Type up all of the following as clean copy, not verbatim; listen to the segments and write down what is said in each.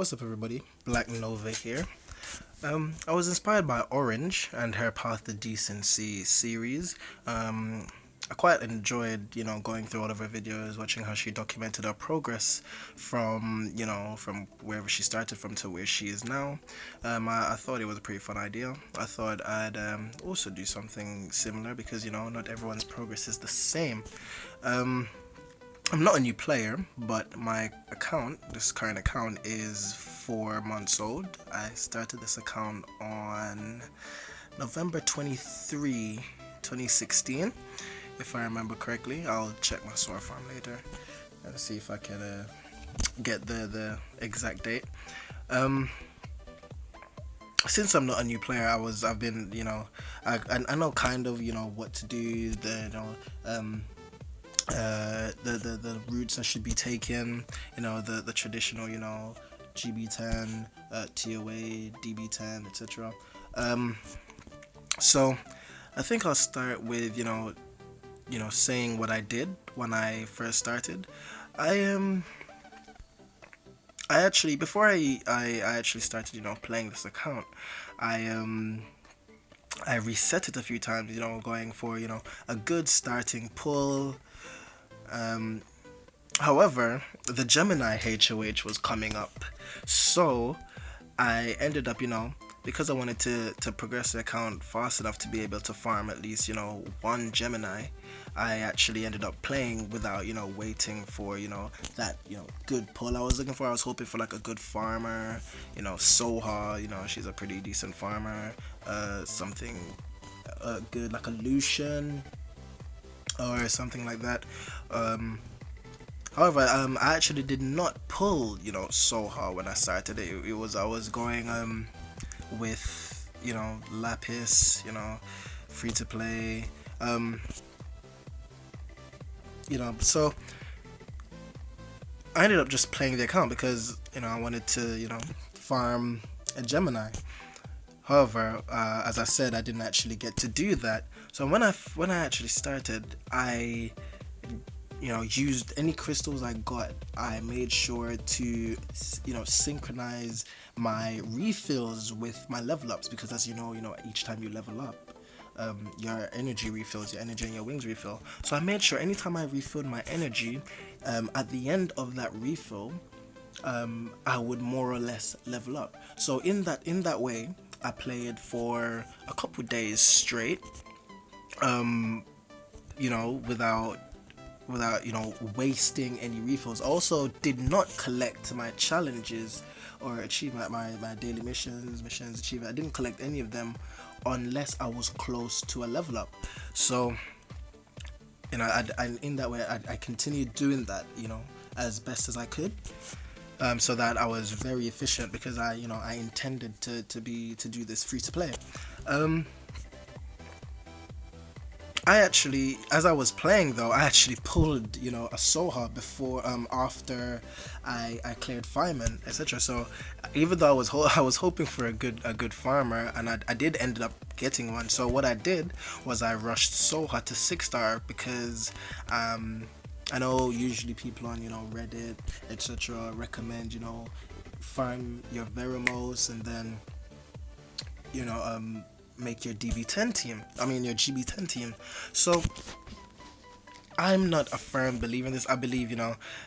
What's up, everybody? Black Nova here. I was inspired by Orange and her Path to Decency series. I quite enjoyed, going through all of her videos, watching how she documented her progress from wherever she started from to where she is now. I thought it was a pretty fun idea. I thought I'd also do something similar because, not everyone's progress is the same. I'm not a new player, but my account, this current account, is 4 months old. I started this account on November 23, 2016, if I remember correctly. I'll check my store farm later and see if I can get the exact date. Since I'm not a new player, I've been, I know kind of, what to do, the routes I should be taking, the traditional, GB10, TOA, DB10, etc. So I think I'll start with saying what I did when I first started. I actually, before I actually started playing this account, I reset it a few times, going for a good starting pull. However, the Gemini HOH was coming up, so I ended up, because I wanted to progress the account fast enough to be able to farm at least, one Gemini, I actually ended up playing without, waiting for, that, good pull I was looking for. I was hoping for like a good farmer, Soha, she's a pretty decent farmer, something good like a Lucian or something like that. However, I actually did not pull, Soha when I started. I was going with, Lapis, free to play, so I ended up just playing the account because, I wanted to, farm a Gemini. However, as I said, I didn't actually get to do that. So when I actually started, I used any crystals I got. I made sure to synchronize my refills with my level ups, because as each time you level up, your energy refills, your energy and your wings refill. So I made sure anytime I refilled my energy, at the end of that refill, I would more or less level up. So in that way, I played for a couple days straight, without wasting any refills. Also did not collect my challenges or achieve my daily missions achievement. I didn't collect any of them unless I was close to a level up. So I in that way I continued doing that as best as I could, so that I was very efficient, because I intended to do this free to play. I actually, as I was playing though, I actually pulled, a Soha before, after I cleared Fireman, etc. So even though I was hoping for a good farmer, and I did end up getting one. So what I did was I rushed Soha to 6-star, because I know usually people on Reddit, etc. recommend farm your Veramos and then make your DB10 team. I mean your GB10 team. So I'm not a firm believer in this. I believe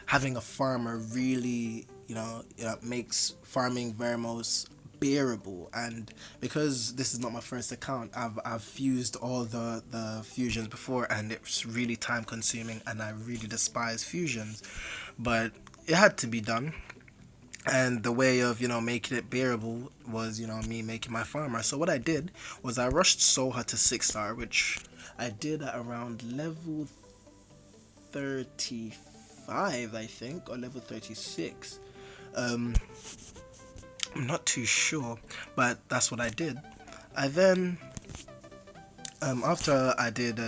having a farmer really makes farming Veramos bearable. And because this is not my first account, I've fused all the fusions before, and it's really time consuming, and I really despise fusions, but it had to be done. And the way of making it bearable was me making my farmer. So what I did was I rushed Soha to 6-star, which I did at around level 35, I think, or level 36. I'm not too sure, but that's what I did. I then, after I did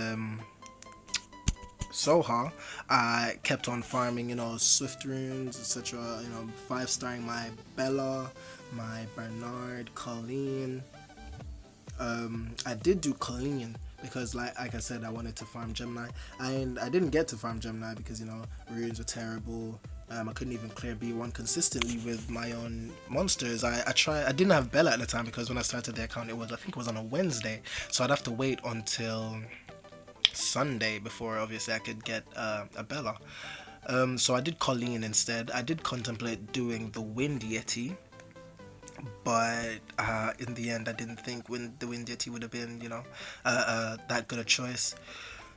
Soha, I kept on farming, Swift runes, etc. 5-starring my Bella, my Bernard, Colleen. I did do Colleen because, like I said, I wanted to farm Gemini, and I didn't get to farm Gemini because runes were terrible. I couldn't even clear B1 consistently with my own monsters. I didn't have Bella at the time because when I started the account, I think it was on a Wednesday, so I'd have to wait until Sunday before obviously I could get a Bella. So I did Colleen instead. I did contemplate doing the Wind Yeti, but in the end I didn't think the Wind Yeti would have been, that good a choice.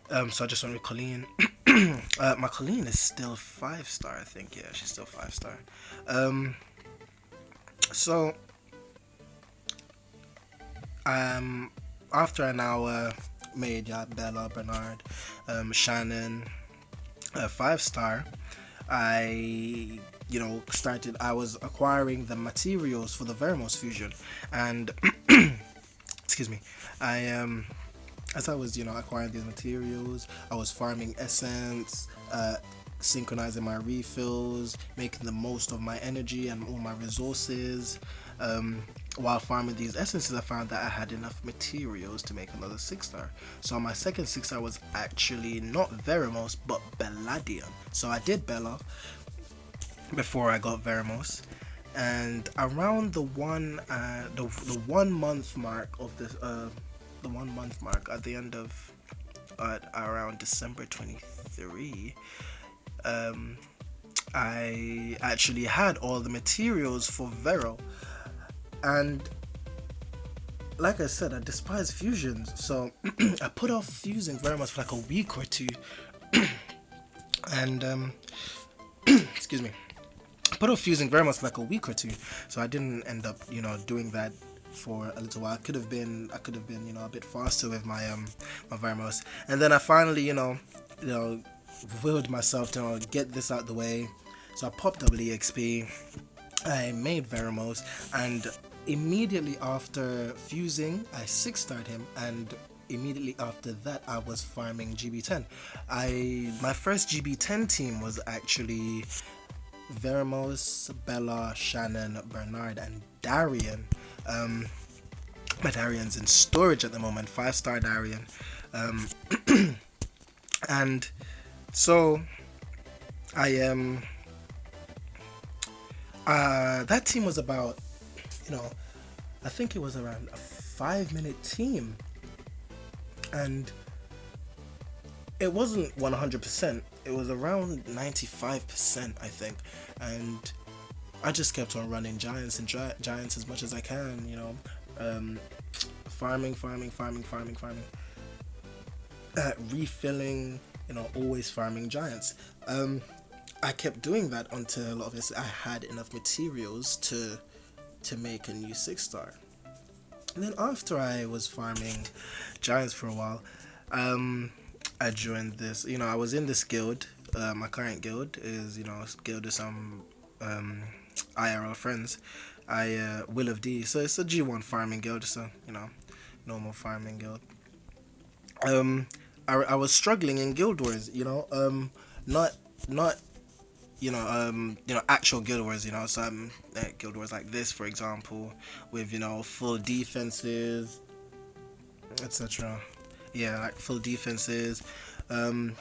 So I just went with Colleen. My Colleen is still 5-star, I think. Yeah, she's still 5-star. So after an hour made Bella, Bernard, Shannon 5-star, I started. I was acquiring the materials for the Veramos fusion, and excuse me, as I was acquiring these materials, I was farming essence, synchronizing my refills, making the most of my energy and all my resources. While farming these essences, I found that I had enough materials to make another 6-star. So my second 6-star was actually not Veramos, but Belladion. So I did Bella before I got Veramos, and around the 1 month mark of this, the 1 month mark at the end of around December 23, I actually had all the materials for Vero. And like I said, I despise fusions, so I put off fusing Veramos for like a week or two. And excuse me, I put off fusing Veramos for like a week or two, so I didn't end up doing that for a little while. I could have been a bit faster with my my Veramos. And then I finally willed myself to get this out the way, so I popped WEXP. I made Veramos, and immediately after fusing, I 6-starred him, and immediately after that, I was farming GB10. My first GB10 team was actually Veramos, Bella, Shannon, Bernard, and Darian. My Darian's in storage at the moment, 5-star Darian. And so I that team was about, I think it was around a 5-minute team, and it wasn't 100%. It was around 95%, I think, and I just kept on running giants and giants as much as I can, farming, refilling, always farming giants. I kept doing that until obviously I had enough materials to make a new 6-star. And then after I was farming giants for a while, I joined this. I was in this guild. My current guild is guild of some IRL friends. Will of D. So it's a G1 farming guild. So normal farming guild. I was struggling in guild wars. Not actual guild wars, some guild wars like this, for example, with full defenses, etc. Yeah, like full defenses. And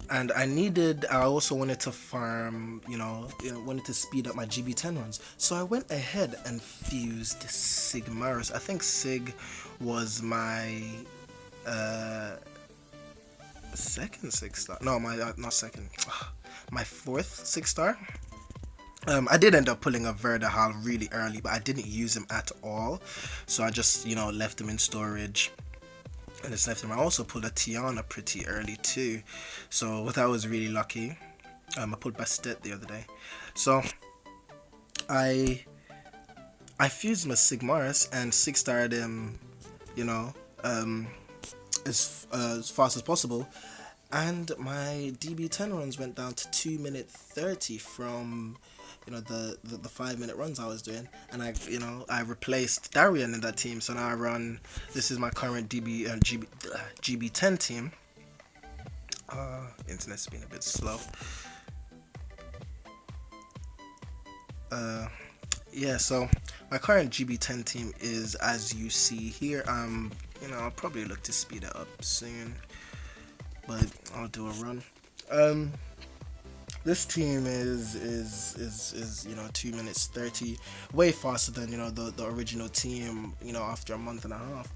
I also wanted to farm, wanted to speed up my GB10 runs. So I went ahead and fused Sigmarus. I think Sig was my second 6-star. No, not second. My fourth 6-star. I did end up pulling a Verdahal really early, but I didn't use him at all, so I just left him in storage and just left him. I also pulled a Tiana pretty early too, so that was really lucky. I pulled Bastet the other day, so I fused my Sigmarus and 6-starred him, as fast as possible. And my DB10 runs went down to 2-minute 30 from the 5-minute runs I was doing, and I replaced Darian in that team. So now I run. This is my current GB10 team. Internet's been a bit slow. Yeah, so my current GB10 team is as you see here. I'll probably look to speed it up soon, but I'll do a run. This team is 2 minutes 30, way faster than the original team. After a month and a half,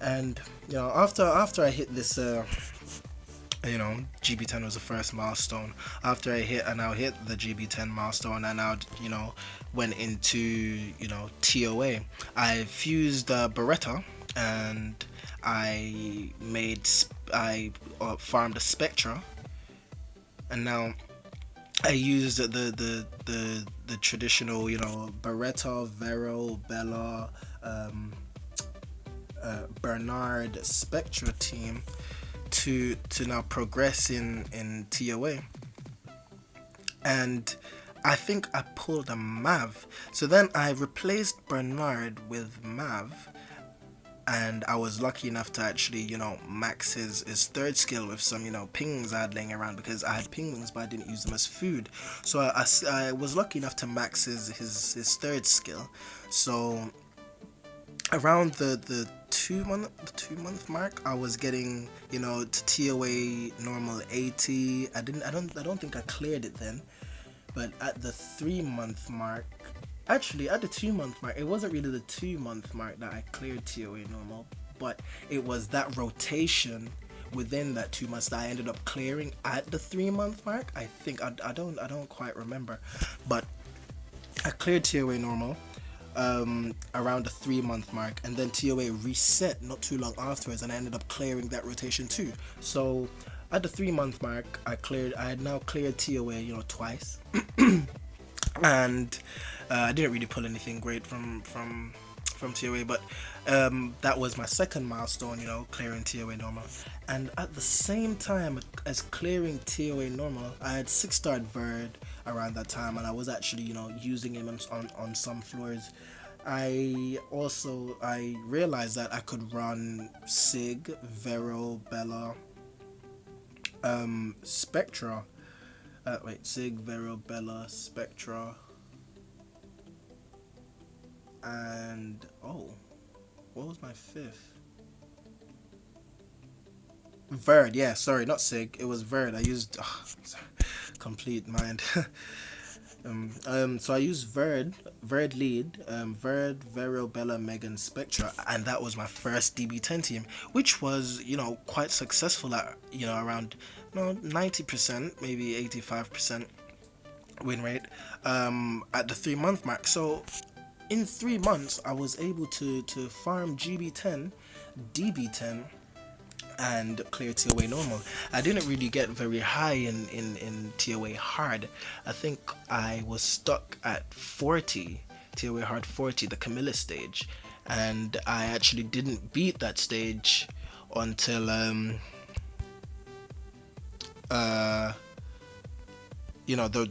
and after I hit this GB10 was the first milestone. After I now hit the GB10 milestone, I now went into TOA. I fused Beretta, and I farmed a Spectra, and now I used the traditional Beretta, Vero, Bella, Bernard Spectra team to now progress in TOA. And I think I pulled a Mav. So then I replaced Bernard with Mav, and I was lucky enough to actually max his third skill with some pings I had laying around, because I had pings but I didn't use them as food. So I was lucky enough to max his third skill. So around the 2 month mark, I was getting to TOA normal 80. I don't think I cleared it then, but at the 3 month mark, actually at the 2 month mark, it wasn't really the 2 month mark that I cleared TOA normal, but it was that rotation within that 2 months that I ended up clearing at the 3 month mark. I think I don't quite remember, but I cleared TOA normal around the 3 month mark, and then TOA reset not too long afterwards, and I ended up clearing that rotation too. So at the 3 month mark, I had now cleared TOA twice, and I didn't really pull anything great from TOA, but that was my second milestone, clearing TOA normal. And at the same time as clearing TOA normal, I had 6-starred Verd around that time, and I was actually using him on some floors. I realized that I could run Sig, Vero, Bella, Spectra. Sig, Vero, Bella, Spectra, and what was my fifth? Verd, yeah, sorry, not Sig, it was Verd. I used complete mind. So I used Verd lead, Verd, Vero, Bella, Megan, Spectra, and that was my first DB10 team, which was quite successful at around 90%, maybe 85% win rate at the 3 month mark. So in 3 months, I was able to farm GB10, DB10, and clear TOA normal. I didn't really get very high in TOA hard. I think I was stuck at 40, TOA hard 40, the Camilla stage, and I actually didn't beat that stage until the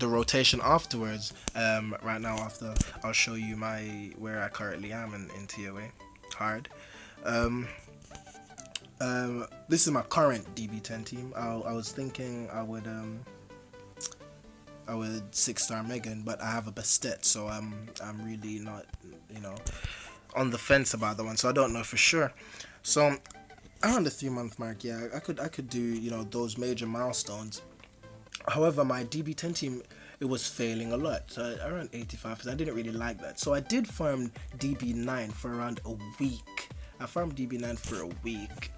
rotation afterwards. Right now, after I'll show you where I currently am in TOA hard. This is my current DB10 team. I was thinking I would 6-star Megan, but I have a Bastet, so I'm really not on the fence about that one, so I don't know for sure. So around the 3 month mark, yeah, I could do those major milestones. However, my DB10 team, it was failing a lot, so around 85%. I didn't really like that, so I did farm DB9 for around a week. I farmed DB9 for a week,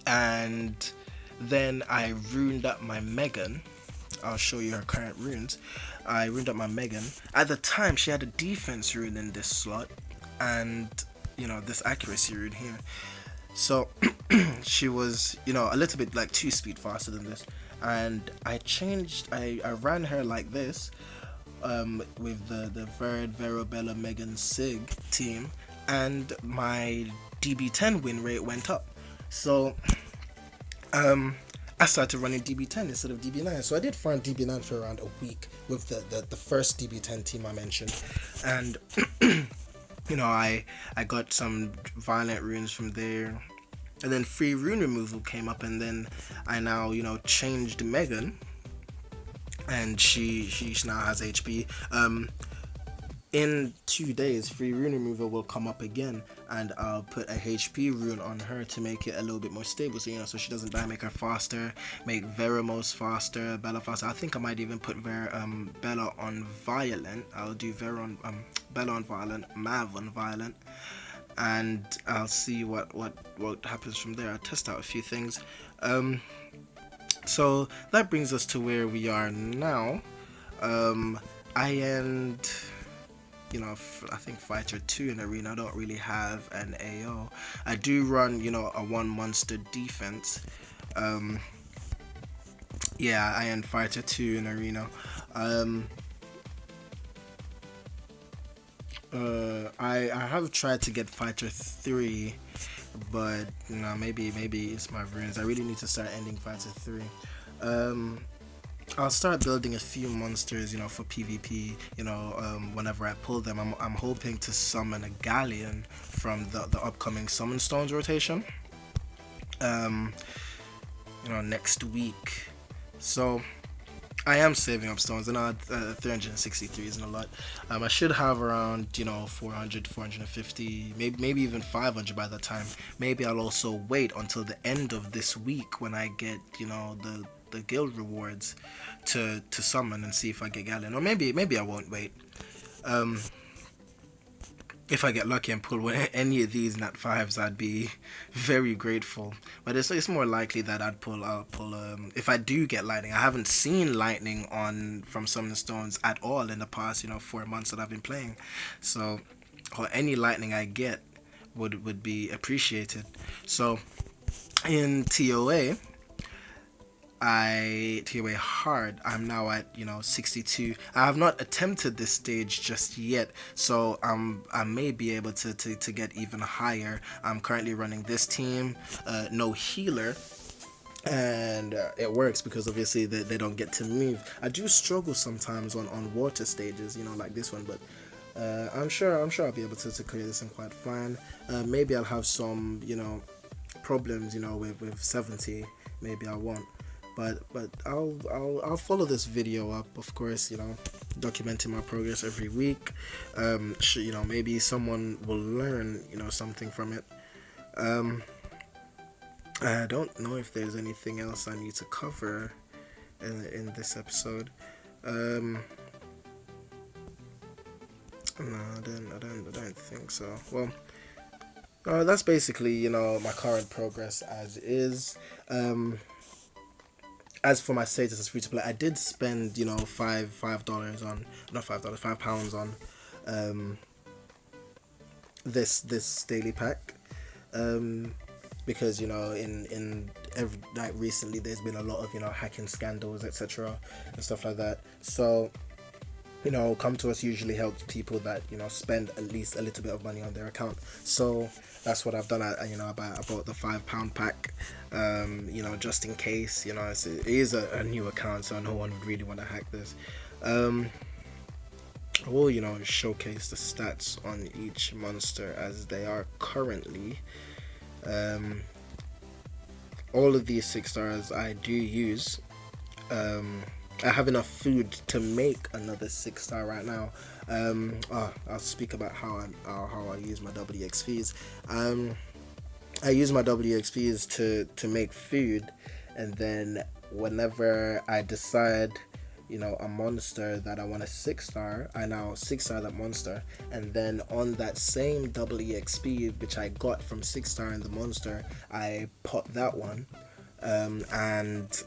and then I runed up my Megan. I'll show you her current runes. I runed up my Megan. At the time, she had a defense rune in this slot, and this accuracy rune here. So she was a little bit like 2 speed faster than this, and I ran her like this with the Verd, Vero, Bella, Megan, Sig team, and my DB10 win rate went up. So I started running DB10 instead of DB9. So I did farm DB9 for around a week with the first DB10 team I mentioned, and I got some violent runes from there, and then free rune removal came up, and then I now changed Megan, and she now has HP. in 2 days, free rune removal will come up again, and I'll put a HP rune on her to make it a little bit more stable. So so she doesn't die, make her faster, make Veramos faster, Bella faster. I think I might even put Bella on violent. I'll do Bella on violent, Mav on violent, and I'll see what happens from there. I'll test out a few things. So that brings us to where we are now. I end, I think Fighter 2 in Arena. I don't really have an AO. I do run, a one monster defense. Yeah, I end Fighter 2 in Arena. I have tried to get Fighter 3, but maybe it's my runes. I really need to start ending Fighter 3. I'll start building a few monsters, for PvP. Whenever I pull them, I'm hoping to summon a Galleon from the upcoming Summon Stones rotation. Next week. So I am saving up stones, and 363 isn't a lot. I should have around 400, 450, maybe even 500 by that time. Maybe I'll also wait until the end of this week when I get the guild rewards to summon and see if I get Galleon, or maybe I won't wait. If I get lucky and pull any of these Nat 5s, I'd be very grateful. But it's more likely that I'll pull if I do get lightning. I haven't seen lightning from Summon Stones at all in the past 4 months that I've been playing. So, or any lightning I get would be appreciated. So in TOA hard, I'm now at 62. I have not attempted this stage just yet, so I may be able to get even higher. I'm currently running this team, no healer, and it works because obviously they don't get to move. I do struggle sometimes on water stages, like this one, but I'm sure I'll be able to clear this one quite fine. Maybe I'll have some problems with 70. Maybe I won't. But I'll follow this video up, of course, documenting my progress every week. Maybe someone will learn, something from it. I don't know if there's anything else I need to cover in this episode. No, I don't think so. Well, that's basically, my current progress as is. As for my status as free to play, I did spend £5 on, not $5, £5 on this daily pack, because in every recently there's been a lot of hacking scandals, etc., and stuff like that. So Come To Us usually helps people that spend at least a little bit of money on their account. So that's what I've done. I bought the £5 pack, just in case. It is a new account, so no one would really want to hack this. I will showcase the stats on each monster as they are currently. All of these 6 stars I do use. I have enough food to make another 6-star right now. I'll speak about how I use my WXPs. I use my WXPs to make food, and then whenever I decide a monster that I want a 6-star, I now 6-star that monster, and then on that same WXP which I got from 6-star in the monster, I pop that one, and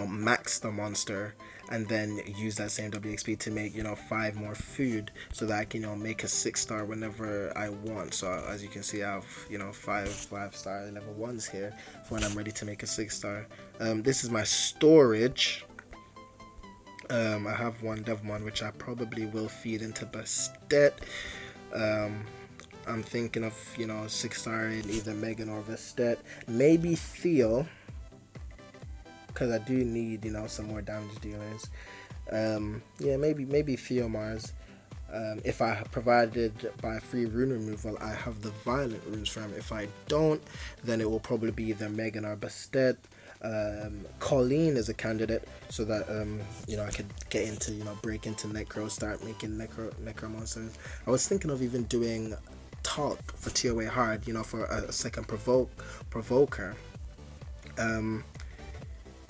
max the monster, and then use that same WXP to make 5 more food, so that I can make a 6-star whenever I want. So as you can see, I have 5-star level 1s here for when I'm ready to make a 6-star. This is my storage. I have one Devmon which I probably will feed into Bastet. I'm thinking of 6-star in either Megan or Bastet, maybe Theo, because I do need some more damage dealers. Maybe Theo Mars. If I provided by free rune removal, I have the violent runes for him. If I don't, then it will probably be either Megan or Bastet. Colleen as a candidate, so that I could get into, break into Necro, start making Necro monsters. I was thinking of even doing Talk for TOA Hard, for a second provoker.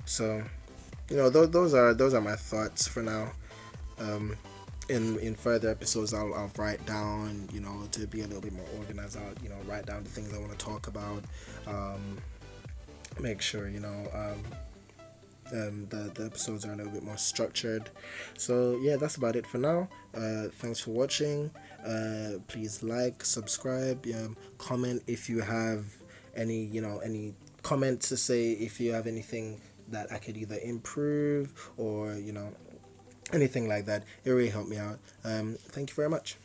So those are my thoughts for now. In further episodes, I'll write down, to be a little bit more organized. I'll write down the things I want to talk about. Make sure the episodes are a little bit more structured. So yeah, that's about it for now. Thanks for watching. Please like, subscribe, comment if you have any comments to say, if you have anything that I could either improve, or anything like that. It really helped me out. Thank you very much.